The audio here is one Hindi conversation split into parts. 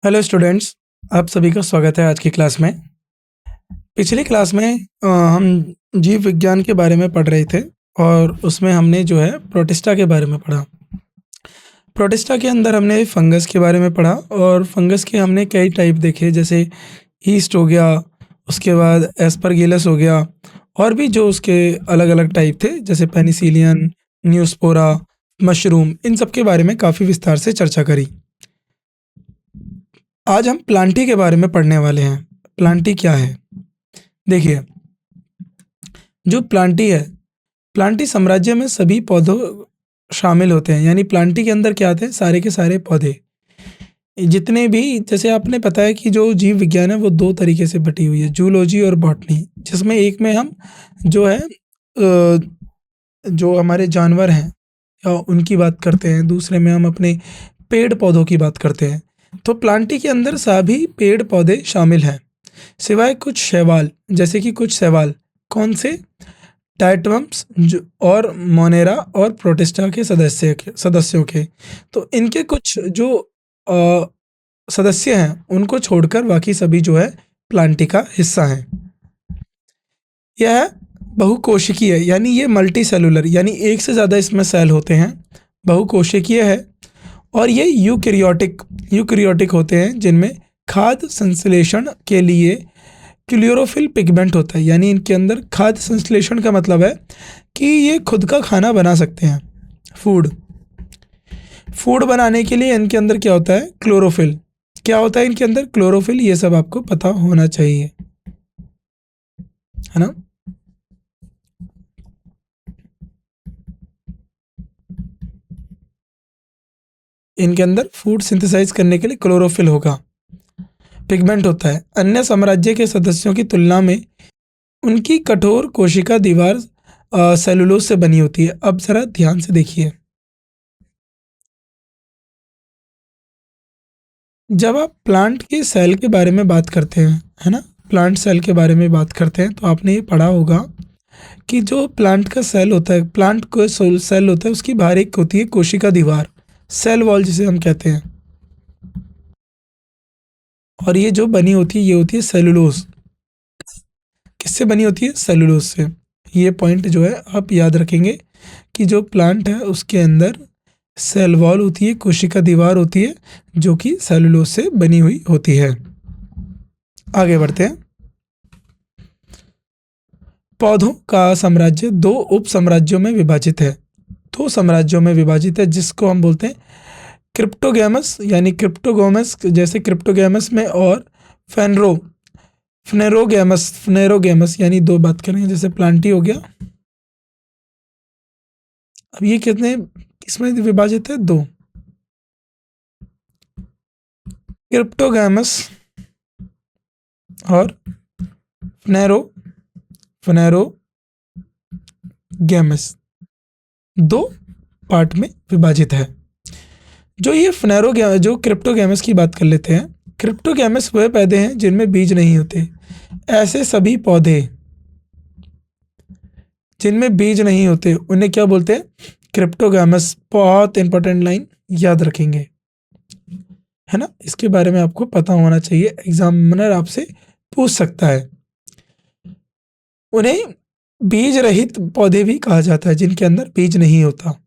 हेलो स्टूडेंट्स, आप सभी का स्वागत है आज की क्लास में। पिछली क्लास में हम जीव विज्ञान के बारे में पढ़ रहे थे और उसमें हमने जो है प्रोटिस्टा के बारे में पढ़ा। प्रोटिस्टा के अंदर हमने फंगस के बारे में पढ़ा और फंगस के हमने कई टाइप देखे, जैसे ईस्ट हो गया, उसके बाद एस्परगिलस हो गया और भी जो उसके अलग अलग टाइप थे जैसे पेनिसिलियन, न्यूस्पोरा, मशरूम, इन सब के बारे में काफ़ी विस्तार से चर्चा करी। आज हम प्लांटी के बारे में पढ़ने वाले हैं। प्लांटी क्या है? देखिए, जो प्लांटी है, प्लांटी साम्राज्य में सभी पौधों शामिल होते हैं। यानी प्लांटी के अंदर क्या आते हैं? सारे के सारे पौधे, जितने भी, जैसे आपने पता है कि जो जीव विज्ञान है वो दो तरीके से बटी हुई है, जूलॉजी और बॉटनी, जिसमें एक में हम जो है जो हमारे जानवर हैं या उनकी बात करते हैं, दूसरे में हम अपने पेड़ पौधों की बात करते हैं। तो प्लांटी के अंदर सभी पेड़ पौधे शामिल हैं, सिवाय कुछ शैवाल, जैसे कि कुछ शैवाल कौन से? डायटम्स और मोनेरा और प्रोटिस्टा के सदस्यों के। तो इनके कुछ जो सदस्य हैं उनको छोड़कर बाकी सभी जो है प्लांटी का हिस्सा हैं। यह बहुकोशिकीय है, यानी ये मल्टी सेलुलर, यानी एक से ज़्यादा इसमें सेल होते हैं। बहुकोशिकीय है और ये यूकैरियोटिक होते हैं, जिनमें खाद्य संश्लेषण के लिए क्लोरोफिल पिगमेंट होता है। यानी इनके अंदर खाद्य संश्लेषण का मतलब है कि ये खुद का खाना बना सकते हैं। फूड बनाने के लिए इनके अंदर क्या होता है? क्लोरोफिल। क्या होता है इनके अंदर? क्लोरोफिल। ये सब आपको पता होना चाहिए, है ना। इनके अंदर फूड सिंथेसाइज करने के लिए क्लोरोफिल होगा, पिगमेंट होता है। अन्य साम्राज्य के सदस्यों की तुलना में उनकी कठोर कोशिका दीवार सेलुलोज से बनी होती है। अब जरा ध्यान से देखिए, जब आप प्लांट के सेल के बारे में बात करते हैं, है ना, प्लांट सेल के बारे में बात करते हैं, तो आपने ये पढ़ा होगा कि जो प्लांट का सेल होता है, प्लांट को सेल होता है, उसकी बाहर एक होती है कोशिका दीवार, सेल वॉल जिसे हम कहते हैं। और ये जो बनी होती है ये होती है सेलुलोज। किससे बनी होती है? सेलुलोज से। ये पॉइंट जो है आप याद रखेंगे कि जो प्लांट है उसके अंदर सेल वॉल होती है, कोशिका दीवार होती है, जो कि सेलुलोज से बनी हुई होती है। आगे बढ़ते हैं। पौधों का साम्राज्य दो उप साम्राज्यों में विभाजित है। दो साम्राज्यों में विभाजित है, जिसको हम बोलते हैं क्रिप्टोगैमस, यानी क्रिप्टोगोमस, जैसे क्रिप्टोगैमस में, और फनेरोगैमस, यानी दो बात करेंगे, जैसे प्लांटी हो गया। अब ये कितने किसमें विभाजित है? दो। क्रिप्टोगैमस और फनेरोगैमस, दो पार्ट में विभाजित है। जो क्रिप्टोगैमस की बात कर लेते हैं। क्रिप्टोगैमस वह पौधे हैं जिनमें बीज नहीं होते। ऐसे सभी पौधे जिनमें बीज नहीं होते उन्हें क्या बोलते हैं? क्रिप्टोगैमस। बहुत इंपॉर्टेंट लाइन याद रखेंगे, है ना। इसके बारे में आपको पता होना चाहिए, एग्जामिनर आपसे पूछ सकता है। उन्हें बीज रहित पौधे भी कहा जाता है, जिनके अंदर बीज नहीं होता।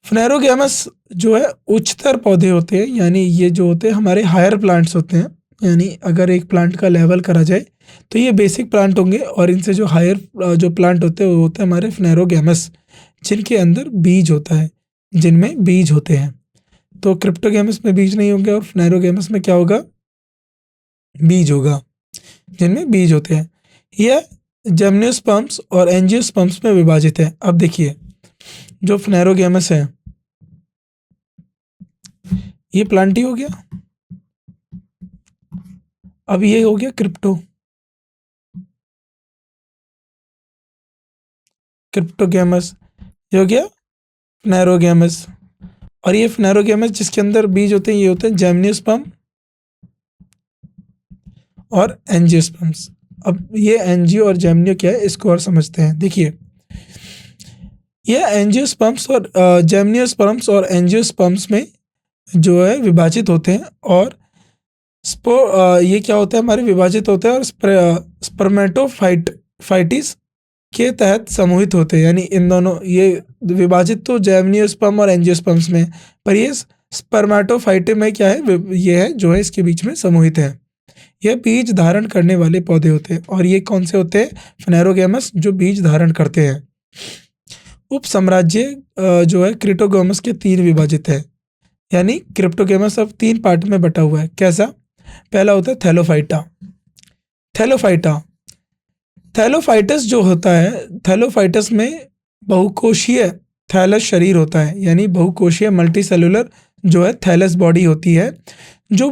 फ्नेरोगैमस जो है उच्चतर पौधे होते हैं, यानी ये जो होते हैं हमारे हायर प्लांट्स होते हैं। यानी अगर एक प्लांट का लेवल करा जाए तो ये बेसिक प्लांट होंगे, और इनसे जो हायर जो प्लांट होते हैं वो होते हैं हमारे फ्नेरोगैमस, जिनके अंदर बीज होता है, जिनमें बीज होते हैं। तो क्रिप्टोगैमस में बीज नहीं होंगे और फ्नेरोगैमस में क्या होगा? बीज होगा, जिनमें बीज होते हैं। यह जिम्नोस्पर्म्स और एंजियोस्पर्म्स में विभाजित है। अब देखिए, जो फ्नेरोगैमस है ये प्लांटी हो गया। अब ये हो गया क्रिप्टोगैमस, ये हो गया फ्नेरोगैमस। और ये फ्नेरोगैमस जिसके अंदर बीज होते हैं ये होते हैं जिम्नोस्पर्म और एंजियोस्पर्म्स। अब ये एंजियो और जेमनियो क्या है, इसको और समझते हैं। देखिए, यह एंजियोस्पर्म्स और जेमनियोस्पर्म्स और एंजियोस्पर्म्स में जो है विभाजित होते हैं, और ये क्या होता है, हमारे विभाजित होते हैं और स्पर्मेटोफाइटिस के तहत समूहित होते हैं। यानी इन दोनों ये विभाजित तो जैमनियोस्पर्म और एंजियोस्पर्म्स में, पर ये स्पर्मेटोफाइट में क्या है, ये है जो है इसके बीच में समूहित है। यह बीज धारण करने वाले पौधे होते हैं। और ये कौन से होते हैं, फेनेरोगैमस, जो बीज धारण करते हैं। उप साम्राज्य जो है क्रिप्टोगैमस के 3 विभाजित है। यानी क्रिप्टोगैमस अब 3 पार्ट में बटा हुआ है। कैसा, पहला होता है थैलोफाइटा। थैलोफाइटा थैलोफाइटस जो होता है, थैलोफाइटस में बहुकोशीय थैलस शरीर होता है। यानी बहुकोशीय मल्टी सेलुलर जो है थैलस बॉडी होती है, जो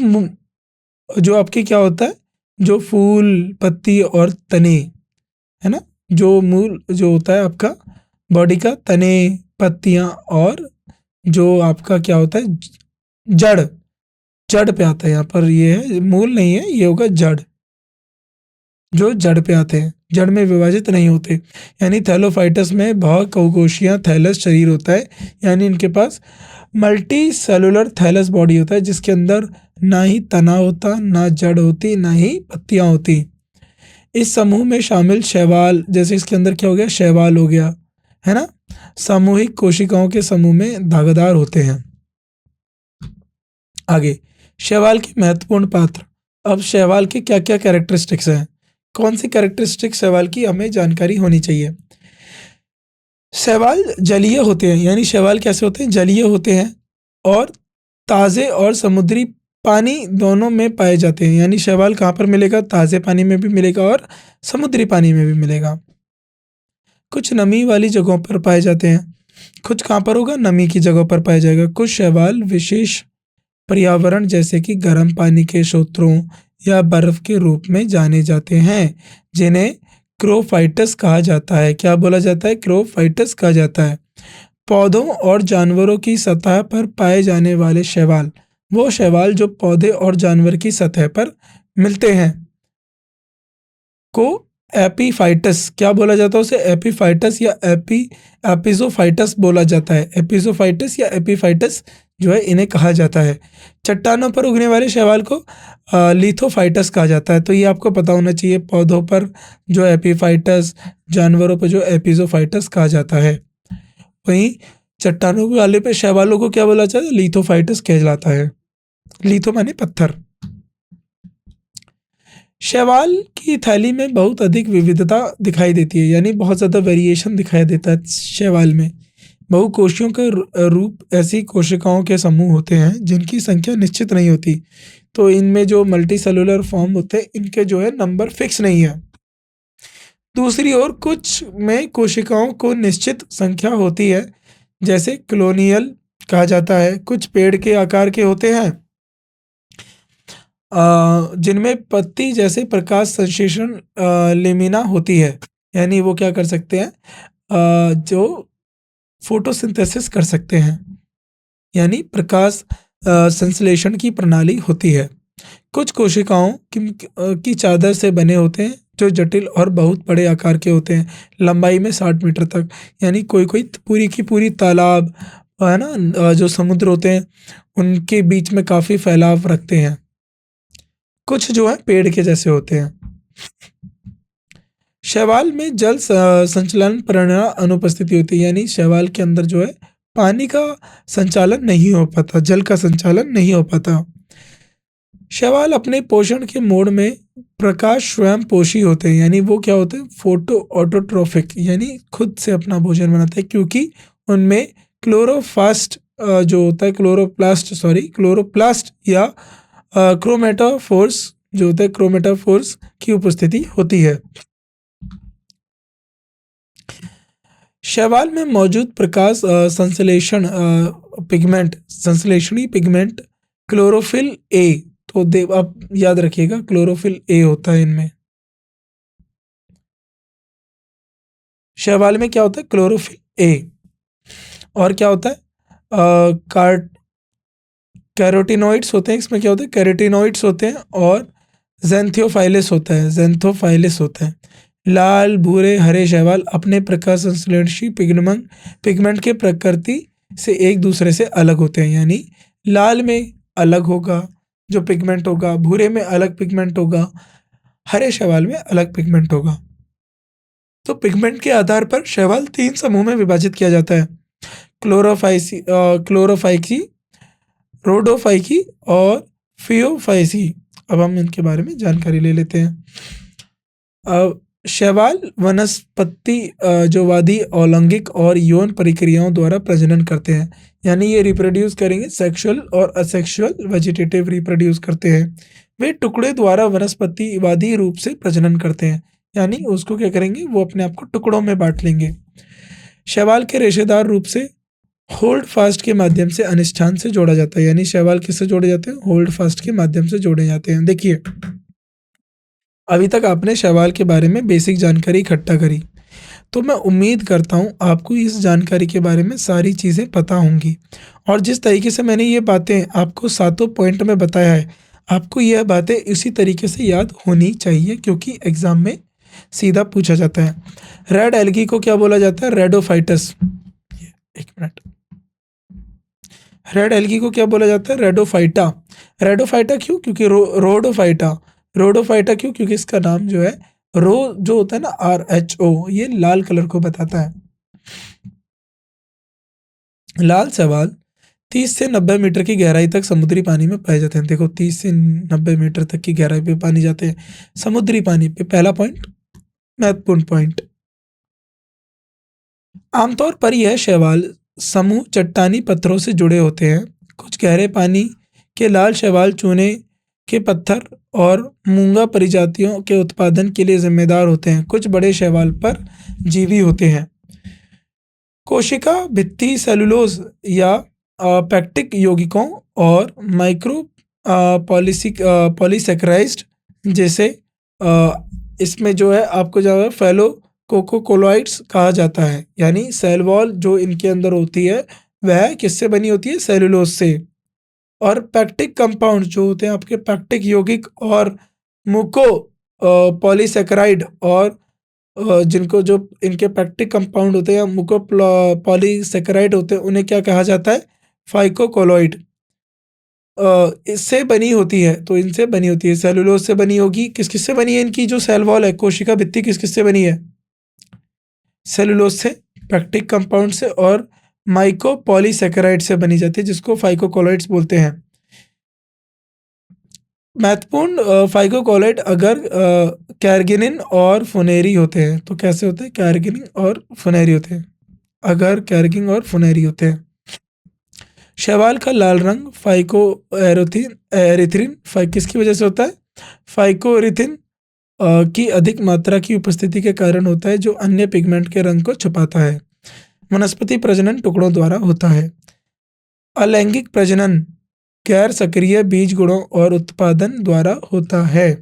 जो आपके क्या होता है, जो फूल, पत्ती और तने, है ना, जो मूल जो होता है आपका बॉडी का, तने, पत्तियां, और जो आपका क्या होता है, जड़, जड़ पे आता है। यहाँ पर ये है, मूल नहीं है, ये होगा जड़, जो जड़ पे आते हैं, जड़ में विभाजित नहीं होते। यानी थैलोफाइटस में बहुकोशीय थैलस शरीर होता है। यानी इनके पास मल्टी सेलुलर थैलस बॉडी होता है, जिसके अंदर ना ही तना होता, ना जड़ होती, ना ही पत्तियां होती। इस समूह में शामिल शैवाल, जैसे इसके अंदर क्या हो गया, शैवाल हो गया, है ना, सामूहिक कोशिकाओं के समूह में दागदार होते हैं। आगे, शैवाल के महत्वपूर्ण पात्र। अब शैवाल के क्या क्या कैरेक्टरिस्टिक्स हैं, कौन सी कैरेक्टरिस्टिक्स शैवाल की हमें जानकारी होनी चाहिए। शैवाल जलीय होते हैं। यानी शैवाल कैसे होते हैं, जलीय होते हैं, और ताज़े और समुद्री पानी दोनों में पाए जाते हैं। यानी शैवाल कहाँ पर मिलेगा, ताज़े पानी में भी मिलेगा और समुद्री पानी में भी मिलेगा। कुछ नमी वाली जगहों पर पाए जाते हैं, कुछ कहाँ पर होगा, नमी की जगहों पर पाया जाएगा। कुछ शैवाल विशेष पर्यावरण जैसे कि गर्म पानी के स्रोतों या बर्फ के रूप में जाने जाते हैं, जिन्हें क्रोफाइटस कहा जाता है। क्या बोला जाता है, क्रोफाइटस कहा जाता है। पौधों और जानवरों की सतह पर पाए जाने वाले शैवाल, वो शैवाल जो पौधे और जानवर की सतह पर मिलते हैं, को एपीफाइटस क्या बोला जाता है, उसे एपीफाइटस या एपिजोफाइटस बोला जाता है। एपिजोफाइटस या एपीफाइटस जो है इन्हें कहा जाता है। चट्टानों पर उगने वाले शैवाल को लिथोफाइटस कहा जाता है। तो ये आपको पता होना चाहिए, पौधों पर जो एपीफाइटस, जानवरों पर जो एपिजोफाइटस कहा जाता है। वहीं चट्टानों वाले पे शैवालों को क्या बोला जाता है, लिथोफाइटस कहलाता है। लिथो माने पत्थर। शैवाल की थैली में बहुत अधिक विविधता दिखाई देती है। यानी बहुत ज़्यादा वेरिएशन दिखाई देता है शैवाल में। बहुकोशियों के रूप ऐसी कोशिकाओं के समूह होते हैं जिनकी संख्या निश्चित नहीं होती। तो इनमें जो मल्टी सेलुलर फॉर्म होते हैं, इनके जो है नंबर फिक्स नहीं है। दूसरी ओर कुछ में कोशिकाओं को निश्चित संख्या होती है, जैसे कॉलोनियल कहा जाता है। कुछ पेड़ के आकार के होते हैं, जिनमें पत्ती जैसे प्रकाश संश्लेषण लेमिना होती है। यानी वो क्या कर सकते हैं, जो फोटोसिंथेसिस कर सकते हैं, यानी प्रकाश संश्लेषण की प्रणाली होती है। कुछ कोशिकाओं की चादर से बने होते हैं, जो जटिल और बहुत बड़े आकार के होते हैं, लंबाई में 60 मीटर तक। यानी कोई कोई पूरी की पूरी तालाब, है ना, जो समुद्र होते हैं उनके बीच में काफ़ी फैलाव रखते हैं। कुछ जो है पेड़ के जैसे होते हैं। शैवाल में जल संचालन प्रणाली अनुपस्थिति होती है। यानी शैवाल के अंदर जो है पानी का संचालन नहीं हो पाता, जल का संचालन नहीं हो पाता। शैवाल अपने पोषण के मोड में प्रकाश स्वयं पोषी होते हैं। यानी वो क्या होते हैं, फोटो ऑटोट्रोफिक, यानी खुद से अपना भोजन बनाते हैं, क्योंकि उनमें क्लोरोफास्ट जो होता है, क्लोरोप्लास्ट या क्रोमेटोफोर्स जो होता है, क्रोमेटोफोर्स की उपस्थिति होती है। शैवाल में मौजूद प्रकाश संश्लेषण पिगमेंट, संश्लेषणी पिगमेंट क्लोरोफिल ए, तो आप याद रखिएगा क्लोरोफिल ए होता है इनमें। शैवाल में क्या होता है, क्लोरोफिल ए। और क्या होता है, कैरोटिनॉइड्स होते हैं। इसमें क्या होता है, कैरोटिनॉइड्स होते हैं, और ज़ैंथियोफाइलस होता है, ज़ैंथोफाइलस होता है। लाल, भूरे, हरे शैवाल अपने प्रकाश संश्लेषी पिगमेंट के प्रकृति से एक दूसरे से अलग होते हैं। यानी लाल में अलग होगा, जो पिगमेंट होगा, भूरे में अलग पिगमेंट होगा, हरे शैवाल में अलग पिगमेंट होगा। तो पिगमेंट के आधार पर शैवाल 3 समूह में विभाजित किया जाता है, क्लोरोफाइकी, रोडोफाइकी और फियोफाइसी। अब हम इनके बारे में जानकारी ले लेते हैं। शैवाल वनस्पति जो वादी अलैंगिक और यौन प्रक्रियाओं द्वारा प्रजनन करते हैं, यानी ये रिप्रोड्यूस करेंगे, सेक्सुअल और असेक्सुअल वेजिटेटिव रिप्रोड्यूस करते हैं। वे टुकड़े द्वारा वनस्पतिवादी रूप से प्रजनन करते हैं, यानी उसको क्या करेंगे, वो अपने आप को टुकड़ों में बांट लेंगे। शैवाल के रेशेदार रूप से होल्ड फास्ट के माध्यम से अनिष्ठान से जोड़ा जाता है, यानी शैवाल किससे जोड़े जाते हैं, होल्ड फास्ट के माध्यम से जोड़े जाते हैं। देखिए, अभी तक आपने शैवाल के बारे में बेसिक जानकारी इकट्ठा करी, तो मैं उम्मीद करता हूँ आपको इस जानकारी के बारे में सारी चीज़ें पता होंगी। और जिस तरीके से मैंने ये बातें आपको 7 पॉइंट में बताया है, आपको यह बातें इसी तरीके से याद होनी चाहिए, क्योंकि एग्जाम में सीधा पूछा जाता है। रेड एल्गी को क्या बोला जाता है, रेडोफाइटस। एक मिनट, रेड एल्गी को क्या बोला जाता है, रेडोफाइटा। रेडोफाइटा क्यों, क्योंकि रोडोफाइटा। रोडोफाइटा क्यों, क्योंकि इसका नाम जो है रो जो होता है ना, RHO, ये लाल कलर को बताता है। लाल शैवाल 30 से 90 मीटर की गहराई तक समुद्री पानी में पाए जाते हैं। देखो, 30 से 90 मीटर तक की गहराई पे पानी जाते हैं समुद्री पानी पे। पहला पॉइंट, महत्वपूर्ण पॉइंट। आमतौर पर यह शैवाल समूह चट्टानी पत्थरों से जुड़े होते हैं। कुछ गहरे पानी के लाल शैवाल चूने के पत्थर और मूंगा प्रजातियों के उत्पादन के लिए जिम्मेदार होते हैं। कुछ बड़े शैवाल पर जीवी होते हैं। कोशिका भित्ति सेलुलोज या पैक्टिक यौगिकों और माइक्रो पॉलीसेकेराइड जैसे इसमें जो है आपको जो है फेलो कोकोकोलॉइड्स कहा जाता है, यानी सेल वॉल जो इनके अंदर होती है वह किससे बनी होती है, सेलुलोज से। और पैक्टिक कंपाउंड जो होते हैं आपके पैक्टिक यौगिक और मुको पॉलीसेकेराइड, और जिनको जो इनके पैक्टिक कंपाउंड होते हैं या मुको पॉलीसेकेराइड होते हैं, उन्हें क्या कहा जाता है, फाइकोकोलॉइड। इससे बनी होती है, तो इनसे बनी होती है, सेलुलोज से बनी होगी। किस किस से बनी है इनकी जो सेल वॉल है, कोशिका भित्ति किस किस से बनी है, सेलुलोज से, पैक्टिक कंपाउंड से और माइको पॉलीसेकेराइड से बनी जाती है, जिसको फाइकोकोलॉइड्स बोलते हैं। महत्वपूर्ण फाइकोकोलॉइड अगर कैर्गिनिन और फुनेरी होते हैं, तो कैसे होते हैं, कैर्गिनिन और फुनेरी होते हैं, अगर कैर्गिन और फुनेरी होते हैं। शैवाल का लाल रंग फाइको एरिथ्रिन किसकी वजह से होता है, फाइकोएरिथ्रिन की अधिक मात्रा की उपस्थिति के कारण होता है, जो अन्य पिगमेंट के रंग को छुपाता है। वनस्पति प्रजनन टुकड़ों द्वारा होता है। अलैंगिक प्रजनन गैर सक्रिय बीज गुणों और उत्पादन द्वारा होता है।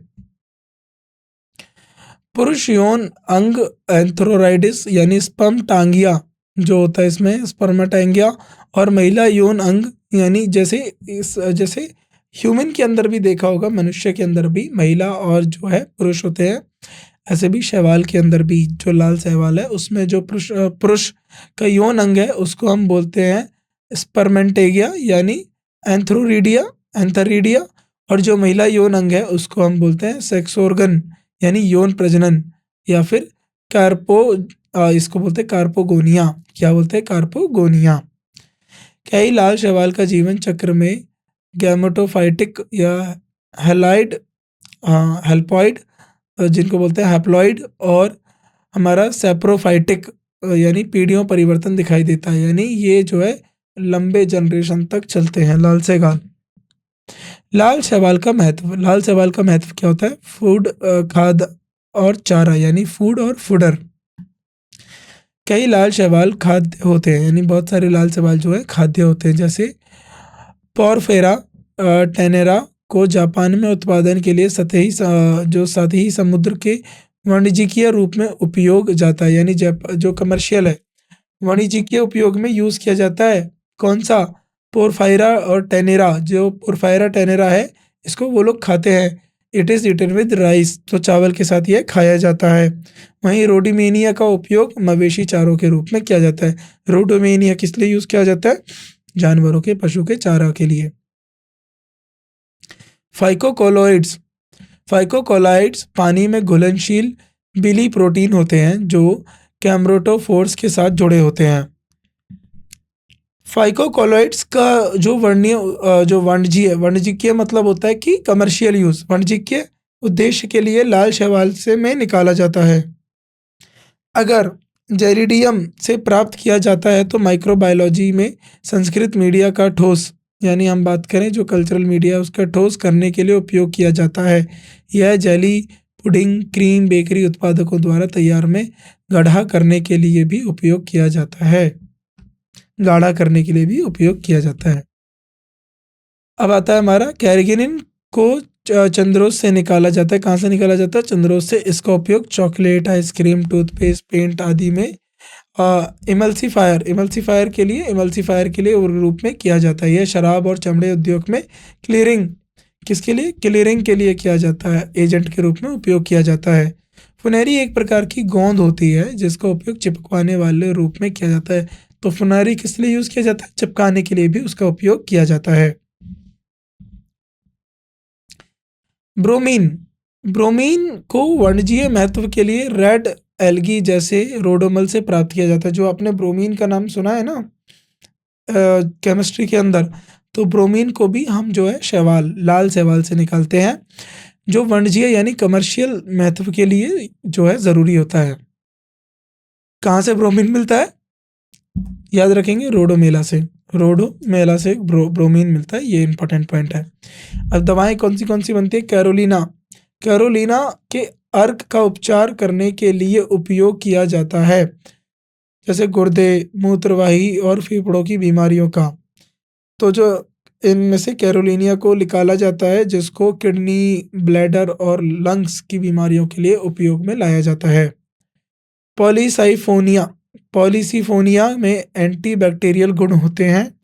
पुरुष यौन अंग एंथ्रोराइडिस यानी स्पर्म टांगिया जो होता है इसमें, स्पर्मेटांगिया, और महिला यौन अंग, यानी जैसे ह्यूमन के अंदर भी देखा होगा, मनुष्य के अंदर भी महिला और जो है पुरुष होते हैं, ऐसे भी शैवाल के अंदर भी जो लाल शैवाल है उसमें जो पुरुष का यौन अंग है उसको हम बोलते हैं स्पर्मेंटेगिया यानी एंथरीडिया, और जो महिला यौन अंग है उसको हम बोलते हैं सेक्स ऑर्गन यानी यौन प्रजनन, या फिर इसको बोलते हैं कार्पोगोनिया। क्या बोलते हैं, कार्पोगोनिया। कई लाल शैवाल का जीवन चक्र में गैमेटोफाइटिक या हेल्पॉइड जिनको बोलते हैं हैप्लॉइड, और हमारा सेप्रोफाइटिक यानी पीढ़ियों परिवर्तन दिखाई देता है, यानी ये जो है लंबे जनरेशन तक चलते हैं लाल शैवाल। लाल शैवाल का महत्व क्या होता है, फूड, खाद्य और चारा, यानी फूड और फूडर। कई लाल शैवाल खाद्य होते हैं, यानी बहुत सारे लाल शैवाल जो है खाद्य होते हैं, जैसे पोरफेरा टेनेरा को जापान में उत्पादन के लिए सतही समुद्र के वाणिज्यिक रूप में उपयोग जाता है, यानी जो कमर्शियल है वाणिज्यिक उपयोग में यूज़ किया जाता है। कौन सा, पोरफायरा और टेनेरा। जो पोरफायरा टेनेरा है इसको वो लोग खाते हैं, it is eaten with rice, तो चावल के साथ ये खाया जाता है। वहीं रोडोमेनिया का उपयोग मवेशी चारों के रूप में किया जाता है। रोडोमेनिया किस लिए यूज़ किया जाता है, जानवरों के, पशु के चारा के लिए। फाइकोकोलोइड्स फाइकोकोलाइड्स पानी में घुलनशील बिली प्रोटीन होते हैं जो कैमरोटोफोर्स के साथ जुड़े होते हैं। फाइकोकोलॉइड्स का जो जो वाणिज्यिक मतलब होता है कि कमर्शियल यूज, वाणिज्यिक उद्देश्य के लिए लाल शैवाल से में निकाला जाता है। अगर जेरिडियम से प्राप्त किया जाता है तो माइक्रोबायोलॉजी में संस्कृत मीडिया का ठोस, यानी हम बात करें जो कल्चरल मीडिया उसका ठोस करने के लिए उपयोग किया जाता है। यह जेली, पुडिंग, क्रीम, बेकरी उत्पादकों द्वारा तैयार में गाढ़ा करने के लिए भी उपयोग किया जाता है। गाढ़ा करने के लिए भी उपयोग किया जाता है। अब आता है हमारा कैरगिनिन को चंद्रोस से निकाला जाता है। कहाँ से निकाला जाता है? चंद्रोस से। इसका उपयोग चॉकलेट, आइसक्रीम, टूथपेस्ट, पेंट आदि में इमल्सीफायर के लिए रूप में किया जाता है। यह शराब और चमड़े उद्योग में क्लीयरिंग, किसके लिए? क्लीयरिंग के लिए किया जाता है, एजेंट के रूप में उपयोग किया जाता है। फुनेरी एक प्रकार की गोंद होती है जिसका उपयोग चिपकवाने वाले रूप में किया जाता है। तो फुनेरी किस लिए यूज किया जाता है? चिपकाने के लिए भी उसका उपयोग किया जाता है। ब्रोमीन ब्रोमीन को वाणिज्यिक महत्व के लिए रेड एल्गी जैसे रोडोमल से प्राप्त किया जाता है। जो आपने ब्रोमीन का नाम सुना है ना केमिस्ट्री के अंदर, तो ब्रोमीन को भी हम जो है शैवाल, लाल शैवाल से निकालते हैं जो वाणिज्यिक यानी कमर्शियल महत्व के लिए जो है ज़रूरी होता है। कहाँ से ब्रोमीन मिलता है? याद रखेंगे, रोडोमेला से ब्रोमीन मिलता है, ये इंपॉर्टेंट पॉइंट है। अब दवाएं कौन सी बनती है? कैरोलिना के अर्क का उपचार करने के लिए उपयोग किया जाता है, जैसे गुर्दे, मूत्रवाही और फेफड़ों की बीमारियों का। तो जो इनमें से कैरोलिनिया को निकाला जाता है जिसको किडनी, ब्लैडर और लंग्स की बीमारियों के लिए उपयोग में लाया जाता है। पॉलीसिफोनिया में एंटीबैक्टीरियल गुण होते हैं।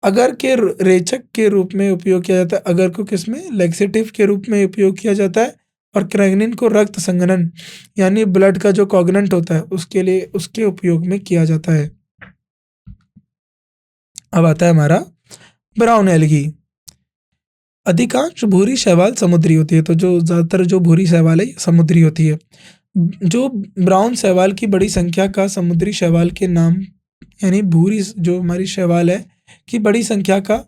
अगर के रेचक के रूप में उपयोग किया जाता है। अगर को किसमें? लैक्सेटिव के रूप में उपयोग किया जाता है। और क्रेगनिन को रक्त संघनन यानी ब्लड का जो कॉगनेंट होता है उसके लिए उसके उपयोग में किया जाता है। अब आता है हमारा ब्राउन एल्गी। अधिकांश भूरी शैवाल समुद्री होती है। तो जो ज़्यादातर जो भूरी शैवाल है समुद्री होती है। जो ब्राउन शैवाल की बड़ी संख्या का समुद्री शैवाल के नाम, यानी भूरी जो हमारी शैवाल है की बड़ी संख्या का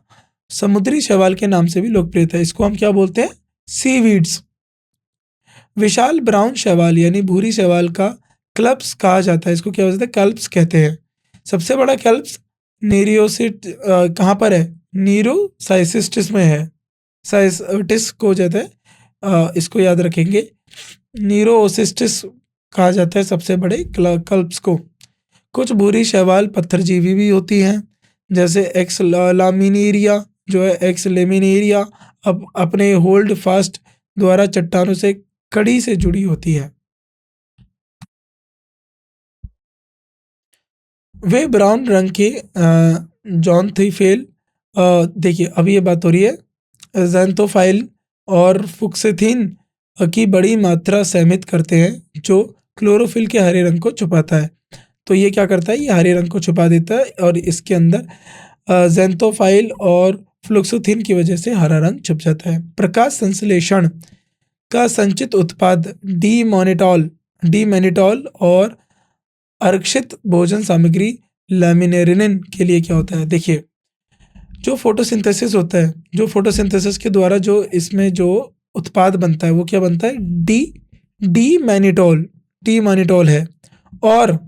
समुद्री शैवाल के नाम से भी लोकप्रिय है। इसको हम क्या बोलते हैं? सीवीड्स। विशाल ब्राउन शैवाल यानी भूरी शैवाल का क्लब्स कहा जाता है। इसको क्या बोलते हैं? कैल्प्स कहते हैं। सबसे बड़ा कैल्प्स कहाँ पर है? नीरोसाइसिस्टिस में है। साइटिस को जाता है, इसको याद रखेंगे, नीरोसिस्टिस कहा जाता है सबसे बड़े कल्प्स को। कुछ भूरी शैवाल पत्थरजीवी भी होती हैं, जैसे एक्स लामिनेरिया जो है, एक्स लेमिनेरिया अब अपने होल्ड फास्ट द्वारा चट्टानों से कड़ी से जुड़ी होती है। वे ब्राउन रंग के जॉन्थिफेल, देखिए अभी ये बात हो रही है ज़ैंथोफाइल और फुक्सेथिन की बड़ी मात्रा सहमित करते हैं जो क्लोरोफिल के हरे रंग को छुपाता है। तो ये क्या करता है? ये हरे रंग को छुपा देता है और इसके अंदर ज़ैंथोफाइल और फ्लुक्सोथिन की वजह से हरा रंग छुप जाता है। प्रकाश संश्लेषण का संचित उत्पाद डीमैनिटॉल और आरक्षित भोजन सामग्री लैमिनेरिन के लिए क्या होता है? देखिए जो फोटोसिंथेसिस होता है, जो फोटोसिंथेसिस के द्वारा जो इसमें जो उत्पाद बनता है वो क्या बनता है? डीमैनिटॉल है। और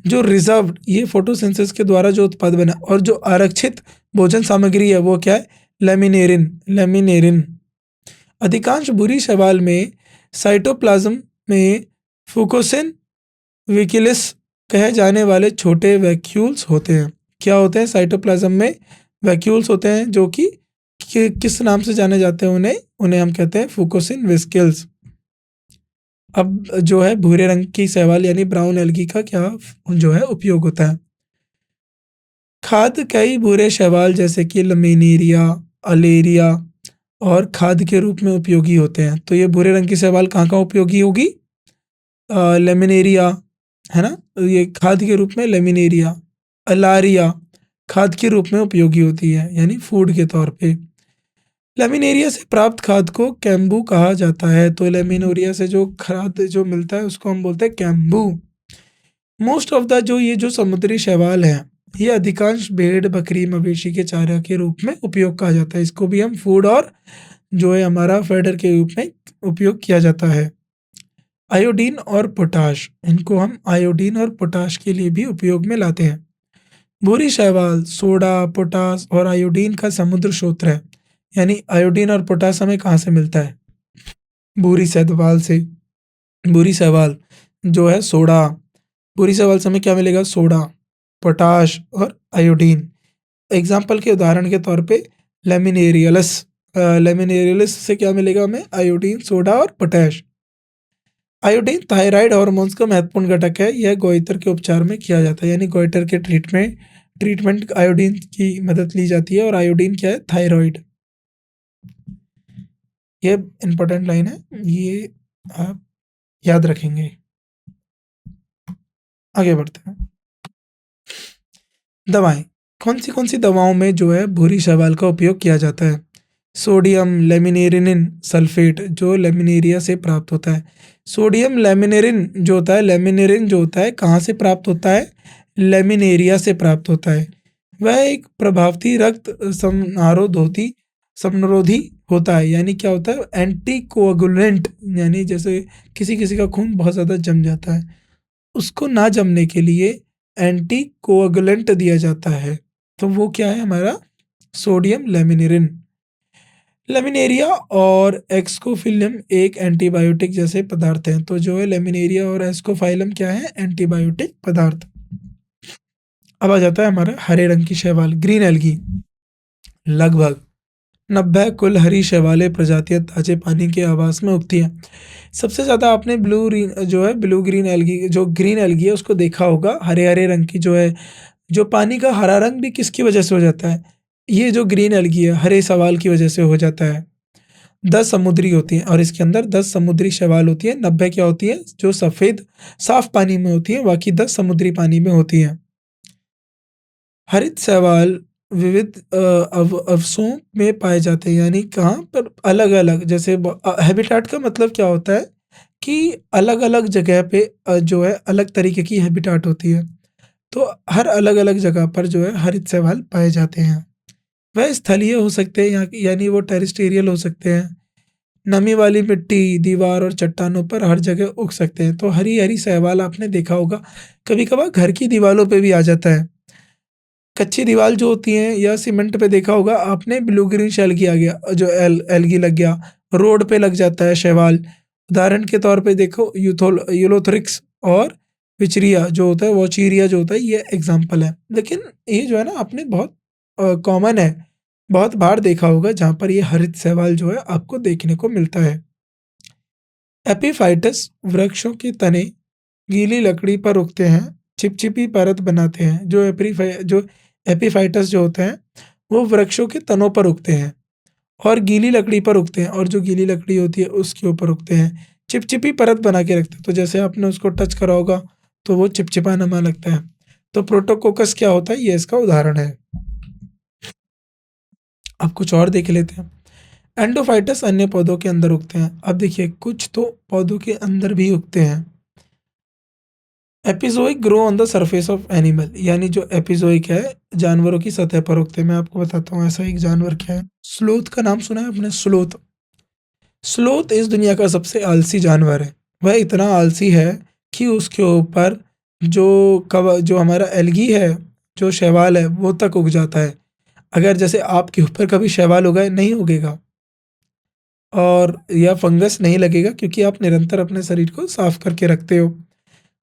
जो रिजर्व, ये फोटोसिंथेसिस के द्वारा जो उत्पाद बना, और जो आरक्षित भोजन सामग्री है वो क्या है? लैमिनेरिन। अधिकांश भूरी शैवाल में साइटोप्लाज्म में फुकोसिन विकिलिस कहे जाने वाले छोटे वैक्यूल्स होते हैं। क्या होते हैं? साइटोप्लाज्म में वैक्यूल्स होते हैं जो कि किस नाम से जाने जाते हैं? उन्हें हम कहते हैं फुकोसिन विस्किल्स। अब जो है भूरे रंग की शैवाल यानी ब्राउन एल्गी का क्या जो है उपयोग होता है? खाद कई भूरे शैवाल जैसे कि लमिनेरिया, अलेरिया और खाद के रूप में उपयोगी होते हैं। तो ये भूरे रंग की शैवाल कहाँ उपयोगी होगी? लेमिनेरिया, है ना, ये खाद के रूप में लेमिनेरिया, अलारिया खाद के रूप में उपयोगी होती है यानी फूड के तौर पे। लेमिनेरिया से प्राप्त खाद को कैम्बू कहा जाता है। तो लेमिनेरिया से जो खाद जो मिलता है उसको हम बोलते हैं कैम्बू। मोस्ट ऑफ द जो ये जो समुद्री शैवाल है, ये अधिकांश भेड़ बकरी मवेशी के चारा के रूप में उपयोग कहा जाता है। इसको भी हम फूड और जो है हमारा फेडर के रूप में उपयोग किया जाता है। आयोडीन और पोटाश, इनको हम आयोडीन और पोटाश के लिए भी उपयोग में लाते हैं। भूरी शैवाल सोडा पोटाश और आयोडीन का समुद्र स्रोत है। यानी आयोडीन और पोटाश हमें कहाँ से मिलता है? भूरी शैवाल से। भूरी शैवाल जो है सोडा, भूरी शैवाल से हमें क्या मिलेगा? सोडा, पोटाश और आयोडीन। एग्जाम्पल के उदाहरण के तौर पे लेमिनेरियलस, लेमिनेरियलस से क्या मिलेगा हमें? आयोडीन, सोडा और पोटैश। आयोडीन थायराइड हार्मोन्स का महत्वपूर्ण घटक है। यह गोइटर के उपचार में किया जाता है, यानी गोइटर के ट्रीटमेंट ट्रीटमेंट आयोडीन की मदद ली जाती है। और आयोडीन क्या है? थायराइड। ये इंपॉर्टेंट लाइन है, ये आप याद रखेंगे। आगे बढ़ते हैं। दवाएं, कौन सी दवाओं में जो है भूरी शैवाल का उपयोग किया जाता है? सोडियम लेमिनेरिन सल्फेट, जो लेमिनेरिया से प्राप्त होता है। सोडियम लेमिनेरिन जो होता है, लेमिनेरिन जो होता है कहाँ से प्राप्त होता है? लेमिनेरिया से प्राप्त होता है। वह एक प्रभावती रक्त समरोधी होता है। यानी क्या होता है? एंटी कोअगुलेंट, यानी जैसे किसी किसी का खून बहुत ज़्यादा जम जाता है, उसको ना जमने के लिए एंटी कोअगुलेंट दिया जाता है। तो वो क्या है हमारा? Sodium laminarin. लेमिनेरिया और एक्सकोफिलियम एक एंटीबायोटिक जैसे पदार्थ हैं। तो जो है लेमिनेरिया और एक्सकोफाइलम क्या है? एंटीबायोटिक पदार्थ। अब आ जाता है हमारा हरे रंग की शैवाल, ग्रीन एल्गी। लगभग 90 कुल हरी शैवालें प्रजातियां ताजे पानी के आवास में उगती हैं। सबसे ज़्यादा आपने ब्लू ग्रीन एल्गी, जो ग्रीन एल्गी है उसको देखा होगा। हरे हरे रंग की जो है, जो पानी का हरा रंग भी किसकी वजह से हो जाता है? ये जो ग्रीन एल्गी है हरे शैवाल की वजह से हो जाता है। 10 समुद्री होती हैं और इसके अंदर 10 समुद्री शैवाल होती है। 90 क्या होती है? जो सफ़ेद साफ पानी में होती है, बाकी 10 समुद्री पानी में होती हैं। हरित शैवाल विविध अवसों में पाए जाते हैं। यानी कहाँ पर? अलग अलग, जैसे हैबिटाट का मतलब क्या होता है कि अलग अलग जगह पे जो है अलग तरीके की हैबिटाट होती है। तो हर अलग अलग जगह पर जो है हरित शैवाल पाए जाते हैं। वह स्थलीय हो सकते हैं, यानी वो टेरेस्टेरियल हो सकते हैं। नमी वाली मिट्टी, दीवार और चट्टानों पर हर जगह उग सकते हैं। तो हरी हरी शैवाल आपने देखा होगा, कभी कभार घर की दीवारों पे भी आ जाता है। कच्ची दीवार जो होती है या सीमेंट पे देखा होगा आपने, ब्लू ग्रीन एल्गी आ गया, जो एल्गी लग गया। रोड पे लग जाता है शैवाल। उदाहरण के तौर पे देखो यूलोथ्रिक्स और विचरिया जो होता है, वॉचीरिया जो होता है, ये एग्जाम्पल है। लेकिन ये जो है ना आपने बहुत कॉमन है, बहुत बार देखा होगा जहाँ पर ये हरित शैवाल जो है आपको देखने को मिलता है। एपीफाइटस वृक्षों के तने गीली लकड़ी पर उगते हैं, चिपचिपी परत बनाते हैं। जो एपीफाइटस जो होते हैं वो वृक्षों के तनों पर उगते हैं और गीली लकड़ी पर उगते हैं, और जो गीली लकड़ी होती है उसके ऊपर उगते हैं, चिपचिपी परत बना के रखते हैं। तो जैसे आपने उसको टच करा होगा तो वो चिपचिपा नमा लगता है। तो प्रोटोकोकस क्या होता है? ये इसका उदाहरण है। अब कुछ और देख लेते हैं। एंडोफाइटस अन्य पौधों के अंदर उगते हैं। अब देखिए कुछ तो पौधों के अंदर भी उगते हैं। Epizoic grow on the surface of animal, यानी जो एपिजोइक है जानवरों की सतह पर उगते हैं। मैं आपको बताता हूँ ऐसा एक जानवर क्या है। स्लोथ का नाम सुना है आपने? स्लोथ। स्लोथ इस दुनिया का सबसे आलसी जानवर है। वह इतना आलसी है कि उसके ऊपर जो हमारा एल्गी है, जो शैवाल है, वो तक उग जाता है। अगर जैसे आपके ऊपर कभी शैवाल उगा, नहीं उगेगा और या फंगस नहीं लगेगा, क्योंकि आप निरंतर अपने शरीर को साफ करके रखते हो।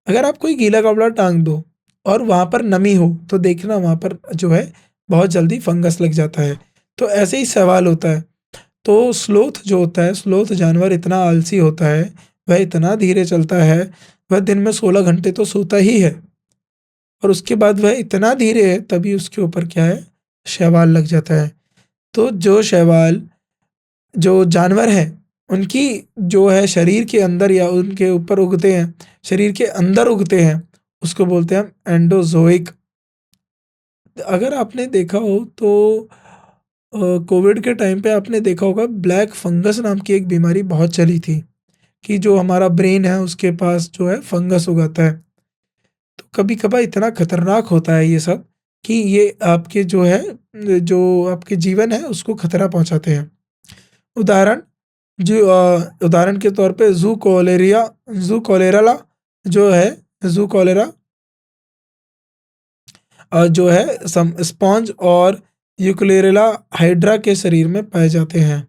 अगर आप कोई गीला कपड़ा टांग दो और वहाँ पर नमी हो तो देखना वहाँ पर जो है बहुत जल्दी फंगस लग जाता है। तो ऐसे ही सवाल होता है। तो स्लोथ जो होता है, स्लोथ जानवर इतना आलसी होता है, वह इतना धीरे चलता है, वह दिन में 16 घंटे तो सोता ही है, और उसके बाद वह इतना धीरे है तभी उसके ऊपर क्या है? शैवाल लग जाता है। तो जो शैवाल जो जानवर हैं उनकी जो है शरीर के अंदर या उनके ऊपर उगते हैं, शरीर के अंदर उगते हैं, उसको बोलते हैं हम एंडोज़ोइक। अगर आपने देखा हो तो कोविड के टाइम पे आपने देखा होगा ब्लैक फंगस नाम की एक बीमारी बहुत चली थी कि जो हमारा ब्रेन है उसके पास जो है फंगस उगाता है। तो कभी-कभार इतना खतरनाक होता है ये सब कि ये आपके जो है जो आपके जीवन है उसको खतरा पहुँचाते हैं। उदाहरण उदाहरण के तौर पे ज़ू कॉलेरा जो है ज़ू कॉलेरा जो है स्पॉन्ज और यूकेलेरिला हाइड्रा के शरीर में पाए जाते हैं।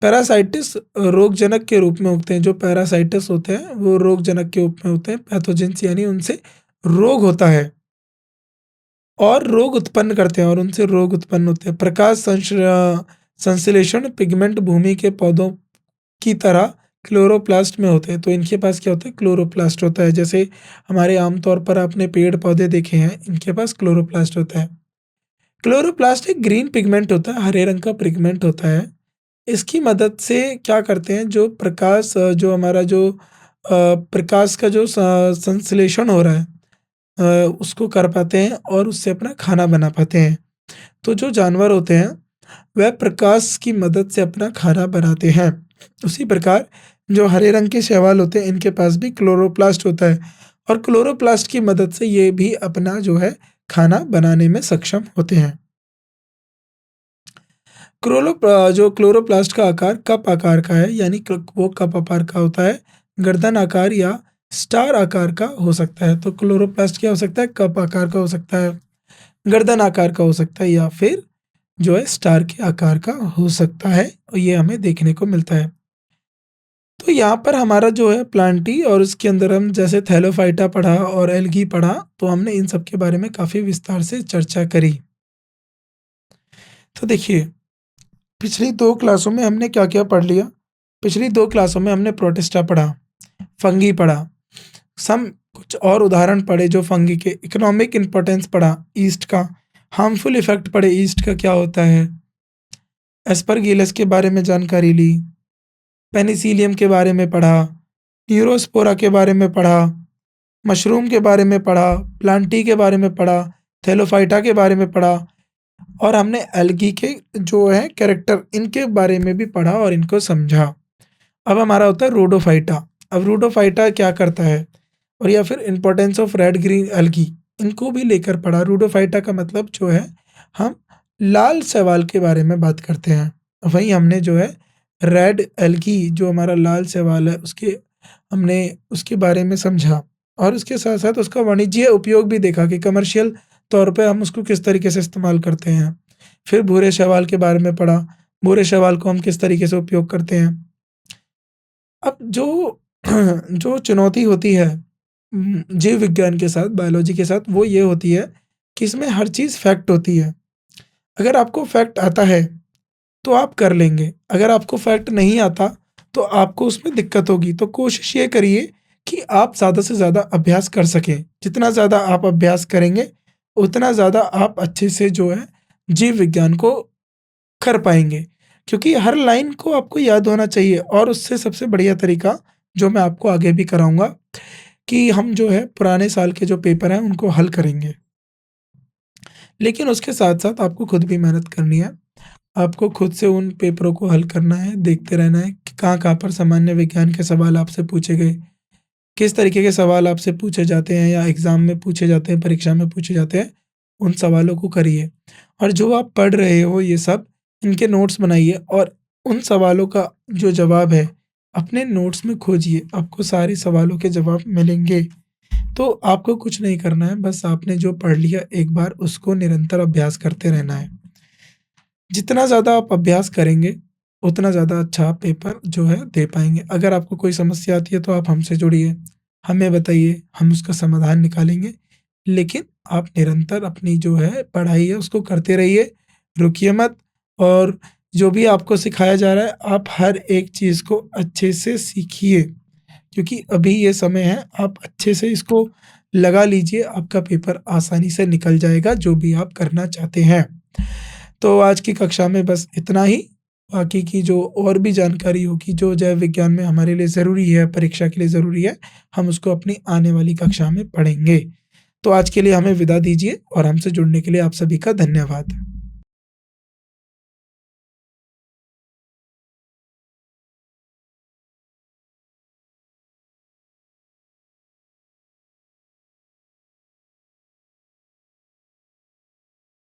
पैरासाइटिस रोगजनक के रूप में उगते हैं। जो पैरासाइटिस होते हैं वो रोगजनक के रूप में होते हैं। पैथोजेंस यानी उनसे रोग होता है और रोग उत्पन्न करते हैं और उनसे रोग उत्पन्न होते हैं। संश्लेषण पिगमेंट भूमि के पौधों की तरह क्लोरोप्लास्ट में होते हैं। तो इनके पास क्या होता है? क्लोरोप्लास्ट होता है। जैसे हमारे आमतौर पर आपने पेड़ पौधे देखे हैं, इनके पास क्लोरोप्लास्ट होता है। क्लोरोप्लास्ट एक ग्रीन पिगमेंट होता है, हरे रंग का पिगमेंट होता है। इसकी मदद से क्या करते हैं, जो प्रकाश जो हमारा जो प्रकाश का जो संश्लेषण हो रहा है उसको कर पाते हैं और उससे अपना खाना बना पाते हैं। तो जो जानवर होते हैं वह प्रकाश की मदद से अपना खाना बनाते हैं। उसी प्रकार जो हरे रंग के शैवाल होते हैं इनके पास भी क्लोरोप्लास्ट होता है और क्लोरोप्लास्ट की मदद से ये भी अपना जो है खाना बनाने में सक्षम होते हैं। जो क्लोरोप्लास्ट का आकार कप आकार का है, यानी वो कप आकार का होता है, गर्दन आकार या स्टार आकार का हो सकता है। तो क्लोरोप्लास्ट क्या हो सकता है? कप आकार का हो सकता है, गर्दन आकार का हो सकता है या फिर जो है स्टार के आकार का हो सकता है और ये हमें देखने को मिलता है। तो यहाँ पर हमारा जो है प्लांटी और उसके अंदर हम जैसे थैलोफाइटा पढ़ा और एल्गी पढ़ा, तो हमने इन सब के बारे में काफ़ी विस्तार से चर्चा करी। तो देखिए, पिछली 2 क्लासों में हमने क्या-क्या पढ़ लिया? पिछली 2 क्लासों में हमने प्रोटिस्टा पढ़ा, फंगी पढ़ा, सम कुछ और उदाहरण पढ़े जो फंगी के, इकोनॉमिक इम्पोर्टेंस पढ़ा ईस्ट का, हार्मफुल इफ़ेक्ट पढ़े ईस्ट का क्या होता है, एस्परगिलस के बारे में जानकारी ली, पेनिसिलियम के बारे में पढ़ा, न्यूरोस्पोरा के बारे में पढ़ा, मशरूम के बारे में पढ़ा, प्लांटी के बारे में पढ़ा, थैलोफाइटा के बारे में पढ़ा और हमने एल्गी के जो है कैरेक्टर इनके बारे में भी पढ़ा और इनको समझा। अब हमारा होता है रोडोफाइटा। अब रोडोफाइटा क्या करता है और या फिर importance of red green algae, इनको भी लेकर पढ़ा। रोडोफाइटा का मतलब जो है हम लाल शैवाल के बारे में बात करते हैं। वहीं हमने जो है रेड एल्गी जो हमारा लाल शैवाल है हमने उसके बारे में समझा और उसके साथ-साथ उसका वाणिज्यिक उपयोग भी देखा कि कमर्शियल तौर पे हम उसको किस तरीके से इस्तेमाल करते हैं। फिर भूरे शैवाल के बारे में पढ़ा, भूरे शैवाल को हम किस तरीके से उपयोग करते हैं। अब जो जो चुनौती होती है जीव विज्ञान के साथ, बायोलॉजी के साथ, वो ये होती है कि इसमें हर चीज़ फैक्ट होती है। अगर आपको फैक्ट आता है तो आप कर लेंगे, अगर आपको फैक्ट नहीं आता तो आपको उसमें दिक्कत होगी। तो कोशिश ये करिए कि आप ज़्यादा से ज़्यादा अभ्यास कर सकें। जितना ज़्यादा आप अभ्यास करेंगे, उतना ज़्यादा आप अच्छे से जो है जीव विज्ञान को कर पाएँगे। क्योंकि हर लाइन को आपको याद होना चाहिए और उससे सबसे बढ़िया तरीका जो मैं आपको आगे भी कराऊँगा कि हम जो है पुराने साल के जो पेपर हैं उनको हल करेंगे। लेकिन उसके साथ-साथ आपको खुद भी मेहनत करनी है। आपको खुद से उन पेपरों को हल करना है, देखते रहना है कि कहाँ-कहाँ पर सामान्य विज्ञान के सवाल आपसे पूछे गए, किस तरीके के सवाल आपसे पूछे जाते हैं या एग्ज़ाम में पूछे जाते हैं, परीक्षा में पूछे जाते हैं, उन सवालों को करिए। और जो आप पढ़ रहे हो ये सब, इनके नोट्स बनाइए और उन सवालों का जो जवाब है, अपने नोट्स में खोजिए, आपको सारे सवालों के जवाब मिलेंगे। तो आपको कुछ नहीं करना है, बस आपने जो पढ़ लिया एक बार उसको निरंतर अभ्यास करते रहना है। जितना ज़्यादा आप अभ्यास करेंगे, उतना ज़्यादा अच्छा आप पेपर जो है दे पाएँगे। अगर आपको कोई समस्या आती है तो आप हमसे जुड़िए, हमें बताइए, हम उसका समाधान निकालेंगे। लेकिन आप निरंतर अपनी जो है पढ़ाई है उसको करते रहिए, रुकिए मत और जो भी आपको सिखाया जा रहा है, आप हर एक चीज़ को अच्छे से सीखिए। क्योंकि अभी ये समय है, आप अच्छे से इसको लगा लीजिए, आपका पेपर आसानी से निकल जाएगा, जो भी आप करना चाहते हैं। तो आज की कक्षा में बस इतना ही, बाकी की जो और भी जानकारी होगी, जो जैव विज्ञान में हमारे लिए ज़रूरी है, परीक्षा के लिए ज़रूरी है, हम उसको अपनी आने वाली कक्षा में पढ़ेंगे। तो आज के लिए हमें विदा दीजिए और हमसे जुड़ने के लिए आप सभी का धन्यवाद।